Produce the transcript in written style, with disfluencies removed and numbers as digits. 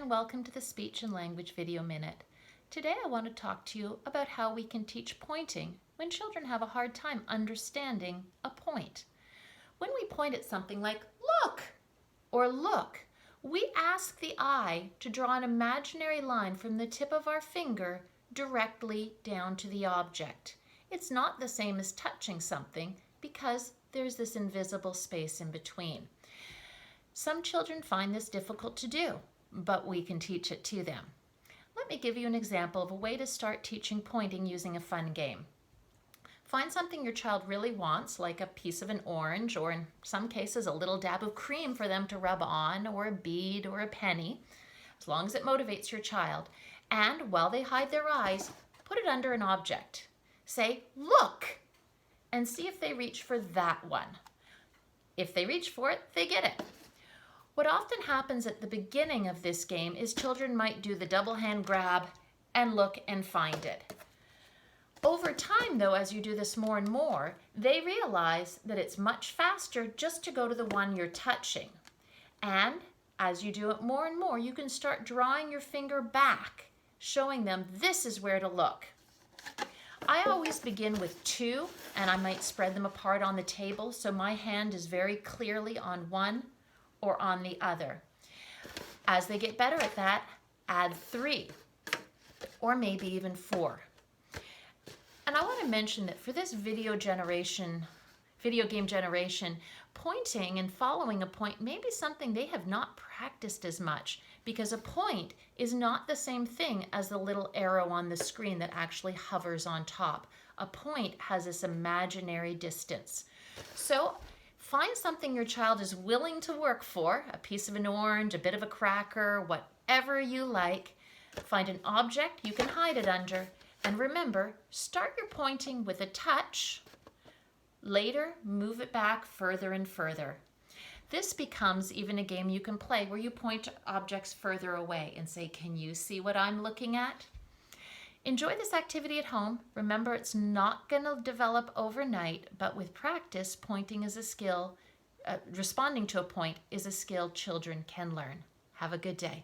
and welcome to the Speech and Language Video Minute. Today I want to talk to you about how we can teach pointing when children have a hard time understanding a point. When we point at something like look or look, we ask the eye to draw an imaginary line from the tip of our finger directly down to the object. It's not the same as touching something because there's this invisible space in between. Some children find this difficult to do, but we can teach it to them. Let me give you an example of a way to start teaching pointing using a fun game. Find something your child really wants, like a piece of an orange, or in some cases a little dab of cream for them to rub on, or a bead or a penny, as long as it motivates your child. And while they hide their eyes, put it under an object. Say, look, and see if they reach for that one. If they reach for it, they get it. What often happens at the beginning of this game is children might do the double hand grab and look and find it. Over time, though, as you do this more and more, they realize that it's much faster just to go to the one you're touching. And as you do it more and more, you can start drawing your finger back, showing them this is where to look. I always begin with two, and I might spread them apart on the table so my hand is very clearly on one or on the other. As they get better at that, add 3 or maybe even 4. And I want to mention that for this video game generation, pointing and following a point may be something they have not practiced as much, because a point is not the same thing as the little arrow on the screen that actually hovers on top. A point has this imaginary distance. So find something your child is willing to work for, a piece of an orange, a bit of a cracker, whatever you like. Find an object you can hide it under, and remember, start your pointing with a touch. Later, move it back further and further. This becomes even a game you can play where you point to objects further away and say, can you see what I'm looking at? Enjoy this activity at home. Remember, it's not going to develop overnight, but with practice, pointing is a skill, responding to a point is a skill children can learn. Have a good day.